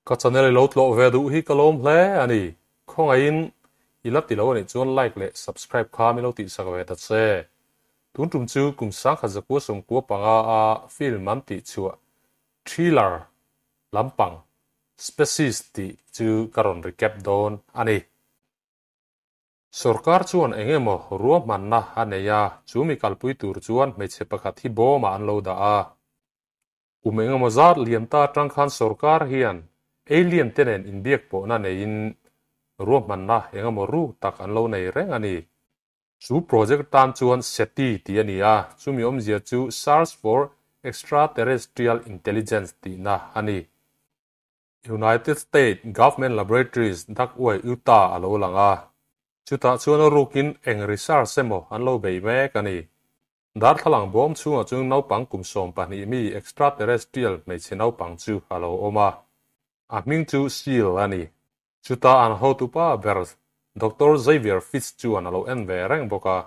ก็จะเนี่ยเราโหลดเวดูฮีก็ล้มเละอันนี้ข้องไอ้อินอีลับติดแล้วอันนี้จวนไลค์เลย subscribe ข้าไม่เราติดสักเวตัดเซ่ทุนจุ่มจูกุมสังขัดจะกัวสมกัวปังอาฟิลมันติดชัว thriller ลำปัง species ติจูการอนรีแคปโดนอันนี้สุรการชวนเองเมื่อรวมมันนะอันนี้ยาจูมีกัลปุยตูรชวนไม่ใช่ประกาศที่โบมาอันโลดาอุเมงเมื่อจัดเลียนตาจังขันสุรการเฮียนเอเลียนเทนอินเดียกโปนั่นเองรวมมันนะเองเมื่อรู้ตักอันโลในเร่งอันนี้จูโปรเจกต์ตามชวนเซตีที่อันนี้จูมีเสียจู SARS for Extraterrestrial Intelligence ที่นะอันนี้ United States Government Laboratories ดักไว้อุตาอันโลหลังจุดตาชวนรูกินเองรีซาร์เซโมอันโลเบย์แม่กันนี่ดาร์ทลังบอมชัวจุงน้าปังกุมสมปนีมี extraterrestrial ไม่ใช่น้าปังจูฮัลโหลโอมามิงจูซีลอันนี้จุดตาอันฮอตุป้าเบอร์ดร. Xavier Fitzจูอันโลเอ็นเวรังบอกว่า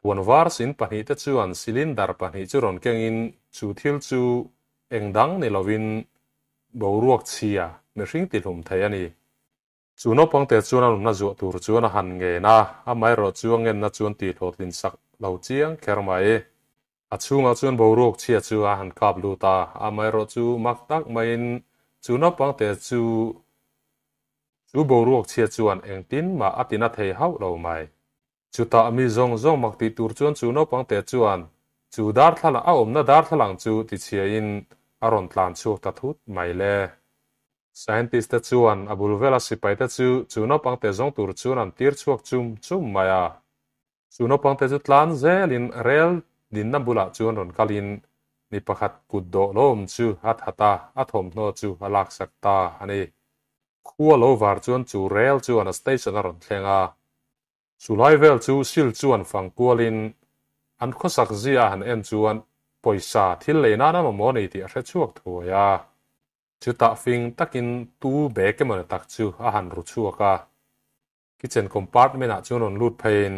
วันวาร์สินปนีเตจูอันซิลินดาร์ปนีจูรอนเก่งอินจูทิลจูเองดังในลวินบรวกเชียเมื่อสิ่งติดลมไทยอันนี้จูนอปังเตจูนั้นน่าจวดตูรจูนหันเงนะไม่รอจวงเงินน่าจวนตีโหดลินสักเหล่าเจียงแคร์ไม่จูมาจวนบรูกเชียจูหันกับลูตาไม่รอจูมักตักไม่จูนอปังเตจูบรูกเชียจวนเองตินมาอัตินัทเฮาเหล่าไม่จูตามีจงมักตีตูรจวนจูนอปังเตจวนจูดาร์ทลังน่าดาร์ทลังจูติเชียอินอารอนตลานชูตัดทุดไม่เล่ scientist เตจวนอับุลเวลาสิไปเตจูนอปังเตจงตูรจวนอันตีร์ชวกจุมไม่จูนอปังเตจุดลานเซลินเรลดินนับบุลาจวนรอนกาลินนิปขัดกุดโดโลมจูฮัตฮัตาอัทอมโนจูฮัลักสักตาอันนี้ขัวโลวาร์จวนจูเรลจวนสเตชันรอนเทงจูไลเวลจูซิลจวนฟังกัวลินอันข้อสักเสียหันเอ็นจวนปอยซาที่เลน่ามาโมนี่ที่เรชวกถัวยาจูตาฟิงตักินตูเบกมันตักจูอาหารรุชัวกาคิเชนคอมพาร์ตเมนต์จวนนลูดเพน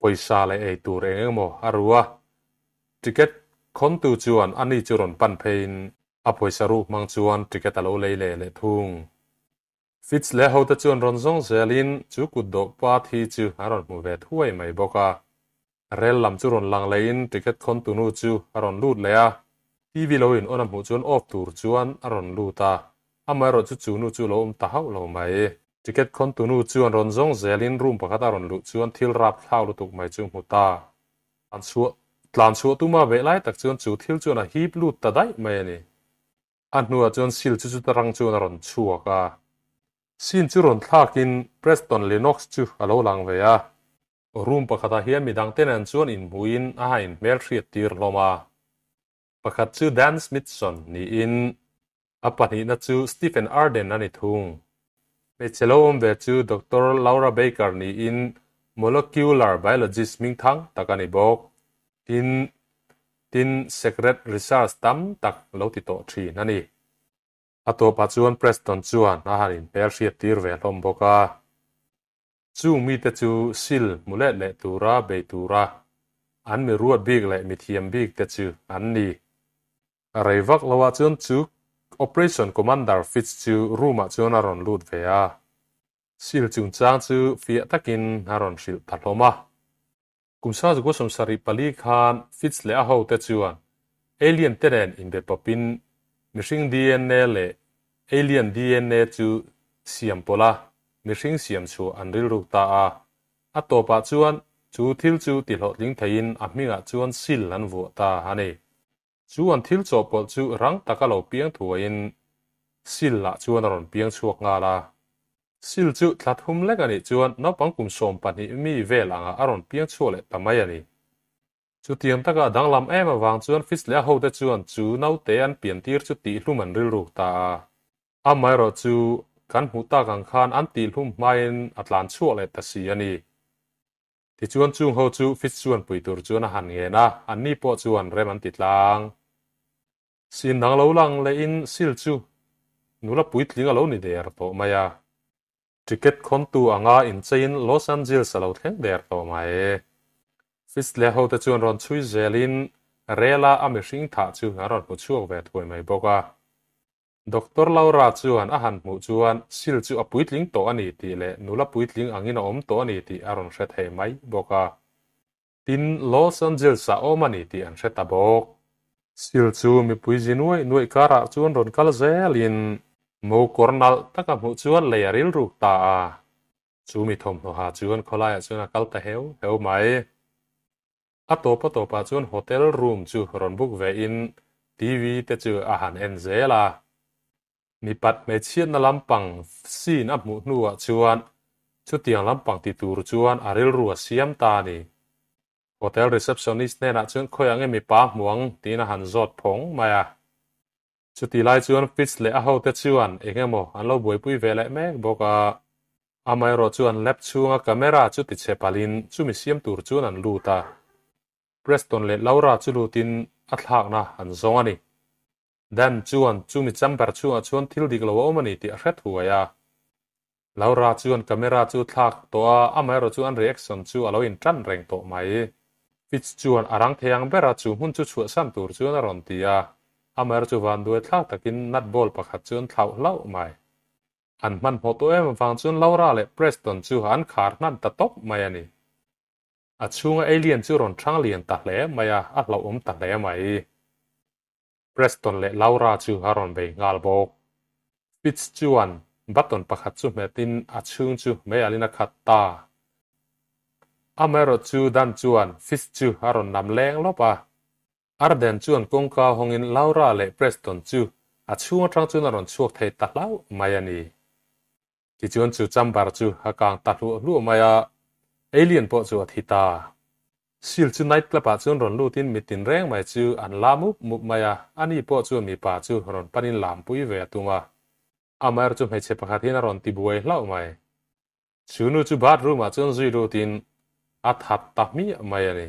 ปอยซาเลยตัวเองโมอารัวทิเก็ตคนตูจวนอันนี้จวนปันเพนอปอยซารูมังจวนทิเก็ตตโลเลทุ่งฟิตส์เลหาวตจวนรอนซงเซลินจูกุดดปาทีจูอารอนมูเวทวยไม่บอกาเรลลำจูรอนลังเลนทิเก็ตคนตูนูจูอารอนลูดเลยทีวีโลอินอนำหูจวนออฟตูร์จวนอารอนลูตาไม่รอจูนูจูโลตาเฮาโลไม่ทิเก็ตคนตูนูจวนรอนซงเซลินรูมปะกัดอารอนลูจวนทิลรับเท้าลุตุกไม่จูหูตาอันชัวตุมาเวไลตักจวนจูทิลจวนฮีบลูตาได้ไม่นี่อันนัวจวนซิลจูตรังจวนอารอนชัวกาสินจูรอนทากินเพรสตันเลน็อกซ์จูอโลลังเวียรูมปะกัดเฮียมีดังเตนันจวนอินบุอินอินเมลชีตีร์โลมาปะกัดจูแดนสมิธสันนี่อินปันนี้นัดจูสตีเฟนอาร์เดนนั่นนี่ทุ่งเมเชลโอมเวจูดร. ลาวราเบเกอร์นี่อิน molecular biologist มิงทังตะกันนี่บอกทิน secret research ตั้มตักเลาติโตทรีนั่นนี่ตัวปัจจุบันเพรสตันจวนอาหารอินเปอร์เชียตีร์เวลอมบอกาจูมีแต่จูซิลมุเลเลตูราเบตูราอันมีรวดบิ๊กและมีเทียมบิ๊กแต่จูอันนี้อะไรวักลาวจวนจู Operation Commander Fitz จูรูมาจวนอารอนลูดเวียซิลจุนจางจูฟิตะกินอารอนซิลตัดลมากุมซาจุกุสมสาริปลีคานฟิตส์เลอาโฮเตจวนเอเลียนเตเรนอินเดปปินมิชิง DNA เลเอเลียน DNA จูเสียมโพลามิชิงเสียมชูอันริลูตาตัวปัจจุบันจูทิลจูติดหดลิงเทียนมิงจวนซิลลันวัวตาฮันเอจวนทิลจบจูรังตะกะเหลาเปียงถวยซิลละจวนรอนเปียงชวกงาลาซิลจูทัดหุมเล็กอันนี้จวนนับปังกุมสมปันนี้มีเวลังอารอนเปียงชัวเล็ตาไม่อันนี้จูเตียมตะกะดังลำมาวางจวนฟิสเลียโฮเดจวนจูนาวเตียนเปลี่ยนตีร์จุดตีลุ่มอันริลูตาไม่รอจูกันหูตากังคานอันตีลุ่มไม่อัตลานชัวเล็ตาสีอันนี้ที่จวนจุงโฮจูฟิสจวนปุยตูร์จวนหันเงนะอันนี้ปอจวนเรมันติดลังสินดังเหลาลังเลยอินซิลจูนูละปุยทลิงเหลานี่เดียร์โตมายาทิเก็ตคนตัวงาอินเซนลอสแอนเจลิสเหลาเทงเดียร์โตมาฟิสเลโฮเตจวนรอนชุยเซลินเรลาอเมริงถาจูงารอนผู้ช่วยเวทวยไม่บอกว่า Dr. Laura chuan a han mu chuan sil chu a puitling to ani ti le nula puitling angin om to ani ti aron hret hei mai boka tin Los Angeles a om ani ti an hret a bok sil chu mi puizi nuai kara chuan ron kal zelin mo kornal taka mu chuan leiril ruk ta a chu mi thom no ha chuan kholai chuan a kal ta heu mai a topa chuan hotel room chu ron book ve in TV te chu a han en zela mi pat me chiat na lampang sin a mu nuwa chuan chu tiang lampang ti tur chuan aril ruwa siam ta ni hotel receptionist ne na chuan khoi ange mi pa muang tina han zot phong maya chu ti lai chuan fits le a ho te chuan engemo an lo boi pui ve le me boka amai ro chuan lap chunga camera chu ti chepalin chu mi siam tur chuan an luta Preston le Laura chu lutin a thlak na an zong ani dan chuan chu mi chamber chuan chuan thil dik lo omani ti a hret huaya Laura chuan camera chu thlak to a amai ro chuan reaction chu alo in tran reng to mai fits chuan arang theang bera chu hun chu chu san tur chuan a ron tia amai ro chu van duai thlak takin nut ball pakhat chuan thlau lau mai an man ho to em wang chuan Laura le Preston chu han khar nan ta top mai ani a chunga alien chu ron thang lian ta hle maya a hlo ta hle mai Preston le Laura chu haron be ngal bok fits chuan button pakhat chu metin a chung chu me alina khatta amero chu dan chuan fits chu haron nam leng lopa arden chuan kongka hongin Laura le Preston chu a chunga tang chu na ron chuak thei ta lau mai ani ti chuan chu chambar chu hakang ta lu maya alien po chu athita sil chu night club a chuan ron lutin mitin reng mai chu an lamu mup maya ani po chu mi pa chu ron panin lam pui ve atuma amar chu me che pakhatin ron ti buai hlau mai chunu chu bathroom a chuan zui lutin a that ta mi mai ani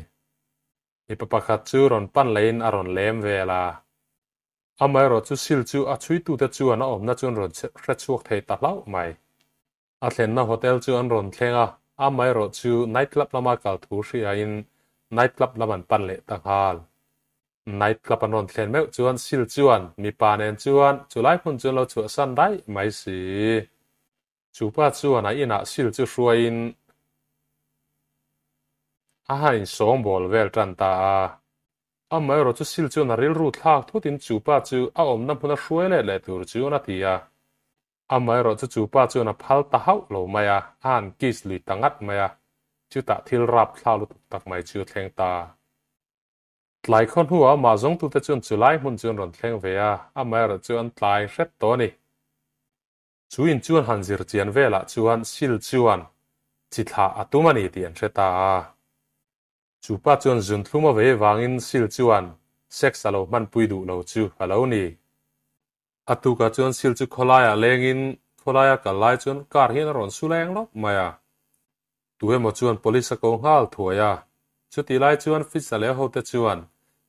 mi pa pakhat chu ron pan lein a ron lem vela amai ro chu sil chu a chui tu te chu an om na chuan ron hre chuak thei ta hlau mai a thlen na hotel chu an ron thlenga amai ro chu night club lama kal thu hria in night club laman pan le ta hal night club an ron thlen meu chuan sil chuan mi pa nen chuan chulai phun chuan lo chu san dai mai si chu pa chuan a ina sil chu hruain a hain song bol vel tran ta amai ro chu sil chuan a ril ru thlak thutin chu pa chu a om na phuna hruai le tur chu na tia amai ro chu pa chuan a phal ta hau lo maya an kis lui tangat maya chu ta thil rap thlau lu tak mai chu thleng ta tlai khon huwa ma zong tu te chuan chulai mun chuan ron thleng ve a amai ro chuan tlai hret to ni chu in chuan han zir chian vela chuan sil chuan chi thla atumani ti an hreta chu pa chuan zun thluma ve wangin sil chuan sex alo man pui du lo chu alo ni atuka chuan sil chu kholaya lengin kholaya kalai chuan kar hian ron suleng lop maya tuemo chuan police ko ngal thuaya chuti lai chuan fisale ho te chuan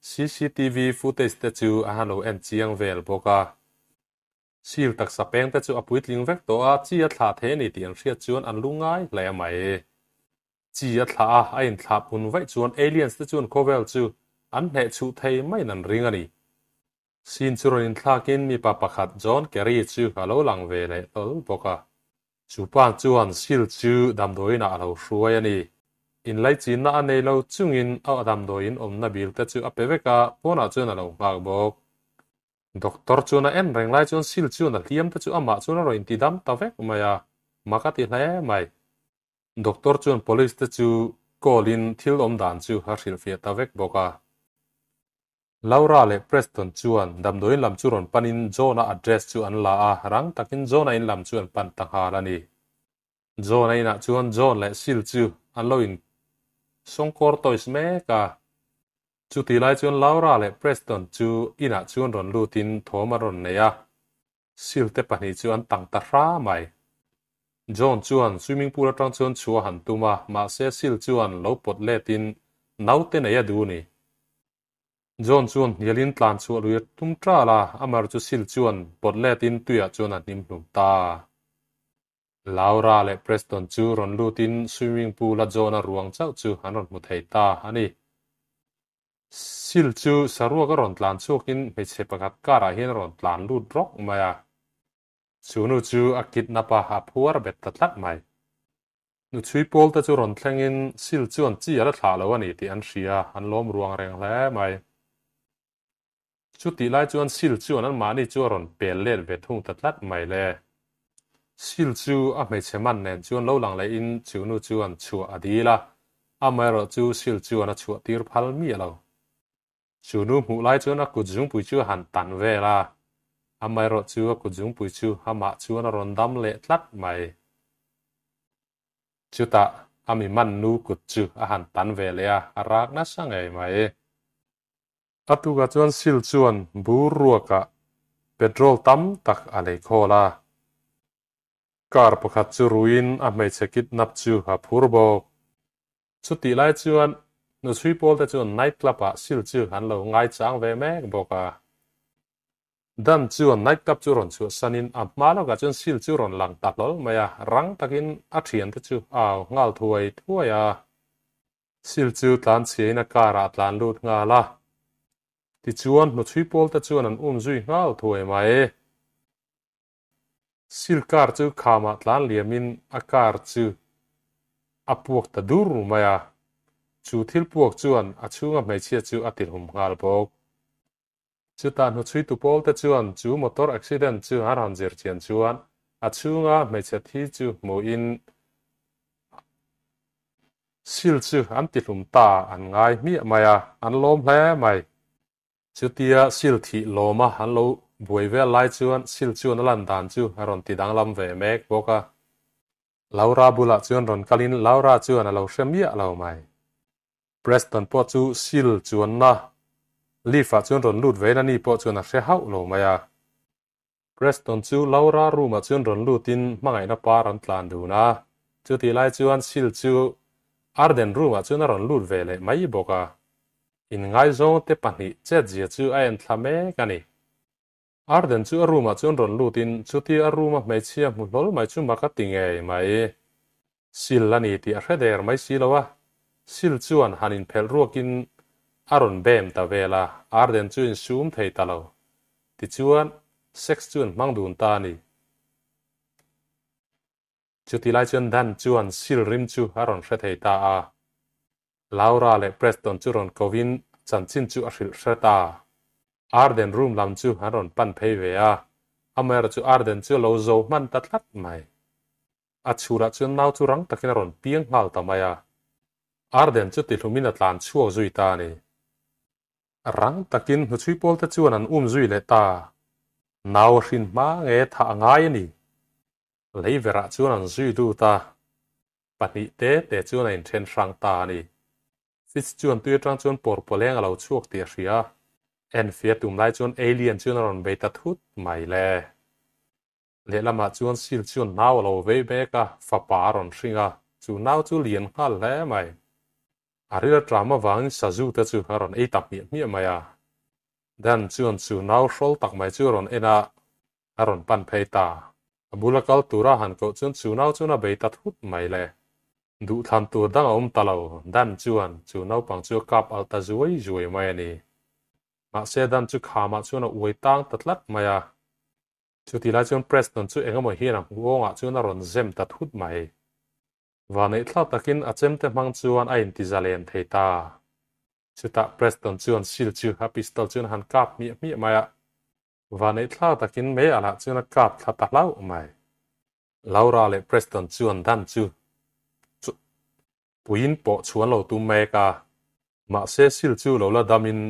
CCTV footage te chu a hano en chiang vel boka sil tak sapeng te chu apuitling vek to a chi a thla the ni tian hriat chuan an lungai hle mai chi a thla a in thla pun vai chuan aliens te chuan kovel chu an hne chu thei mai nan ring ani sin churon thlakin mi pa pakhat John Kerry chu halo lang ve le tol boka chu pan chuan sil chu damdoina alo hruai ani in lai chin na anei lo chungin a damdoin omna bil te chu apeveka pona chuan alo ngak bok doctor chuan a en reng lai chuan sil chu na hliam te chu ama chuan ro in ti dam ta vek maya makati hle mai doctor chuan police te chu kolin thil om dan chu ha hril fia ta vek boka Laura le Preston chuan damdoin lam churon panin Johna address chu an la a rang takin Johna in lam chuan pan tangha ani Johna ina chuan John le sil chu an lo in songkor tois me ka chu ti lai chuan Laura le Preston chu ina chuan ron lutin thoma ron neya sil te pani chu an tang ta hra mai John chuan swimming pool atang chuan chua han tuma ma se sil chuan lo pot letin naute neya du ni John chuan nialin tlan chu lui tum tra la amar chu sil chuan pot letin tuya chuan an nim hlum ta Laura le Preston chu ron lutin swimming pool a John a ruang chau chu an ron mu thei ta ani sil chu sarua ka ron tlan chukin me che pakat kara hian ron tlan lut rok maya chu nu chu akit na pa ha phuar bet tatlat mai nu chui pol ta chu ron thlengin sil chuan chi ala thla lo ani ti an hria an lom ruang reng hle mai chu ti lai chuan sil chuan an mani chu ron pel let ve thung tatlat mai le sil chu a mei cheman nen chuan lo lang le in chu nu chuan chua adila a mai ro chu sil chuan a chua tir phal mi lo chu nu mu lai chuan a kut jung pui chu han tan ve la a mai ro chu a kut jung pui chu ha ma chuan a ron dam le tlat mai chu ta ami man nu kut chu a han tan ve le a rak na sang ei mai atu ga chuan sil chuan bur ruaka petrol tam tak a lei khola kar pakhat chu ruin a mei chekit nap chu ha phur bok chu ti lai chuan nu chui pol ta chuan night club a sil chu han lo ngai chang ve mek boka dan chuan night club chu ron chu sanin a malo ga chuan sil chu ron lang tak lol maya rang takin a thian ta chu aw ngal thuai thuaya sil chu tlan chei na kara tlan lut nga la ti chuan nu chui pol ta chuan an zui ngal thuai mai sil kar chu khama tlan liamin a kar chu a puak ta dur maya chu thil puak chuan a chunga mai chia chu atil hum ngal bok chu ta nu chui tu pol ta chuan chu motor accident chu haran zir chian chuan a chunga mai chia thi chu mo in sil chu an ti hlum ta an ngai mi maya an lom hle mai chu tia sil thi loma an lo buai ve lai chuan sil chuan lan dan chu haron ti dang lam ve mek boka laura bula chuan ron kalin laura chuan a lo hремia lo mai Preston po chu sil chuan na lifa chuan ron lut ve na ni po chuan a hre hau lo maya Preston chu laura ruma chuan ron lutin mangai na par an tlan du na chu ti lai chuan sil chu arden ruma chuan a ron lut ve le mai boka in ngai zong te pani che jia chu a en thlame kani arden chu aruma chuan ron lutin chu ti aruma mai chia mu lol mai chu marketing ei mai sil lani ti a hreder mai silowa sil chuan hanin phel ruakin aron bem ta vela arden chu in sum thei talo ti chuan sex chuan mangdun ta ni chu ti lai chuan dan chuan sil rim chu aron hre thei ta a Laura le Preston chu ron kovin chan chin chu a hril hreta arden room lam chu haron pan phei ve a amer chu arden chu lo zo man tatlat mai a chura chu nau chu rang takin ron piang ngal ta maya arden chu ti hlumin a tlan chuak zui ta ni rang takin hu chui pol ta chuan an zui le ta nau hrin ma nge tha ngai ni leivera chuan an zui du ta pani te chuan a in then rang ta ni fits chuan tui tang chuan por poleng a lo chuak ti hria en fia tum lai chuan alien chuan ron be ta thut mai le lama chuan sil chuan nau lo ve beka fa pa ron hringa chu nau chu lian hal hle mai arira drama wang sazu ta chu haron ei tap mi maya dan chuan chu nau hrol tak mai chu ron ena aron pan phei ta abulakal tura han ko chuan chu nau chuna be ta thut mai le du than tur dang talo dan chuan chu nau pang chu kap alta zuai mai ani ma se dan chu khama chuan uai tang tatlat maya chu ti la chuan Preston chu engemaw hian huanga chuan a ron zem ta thut mai và nãy thao takin a chem te mang chuan a in ti zalen thei ta chuta Preston chuan sil chu ha pistol chuan han kap mi maya và nãy thao takin me ala chuan a kap tha ta lau mai Laura le Preston chuan dan chu puin po chuan lo tu me ka ma se sil chu lo la damin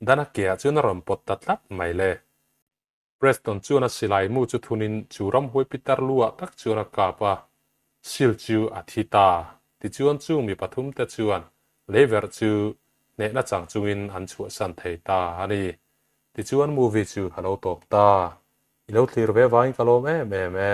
dana kia chuan a ron pot tatlat mai le Preston chuan a silai mu chu thunin churam hoi pitar lua tak chuan a kapa sil chu a thita ti chuan chu mi pathum te chuan lever chu ne na chang chungin an chu san thei ta ani ti chuan movie chu halo tok ta ilo clear ve vain kalom me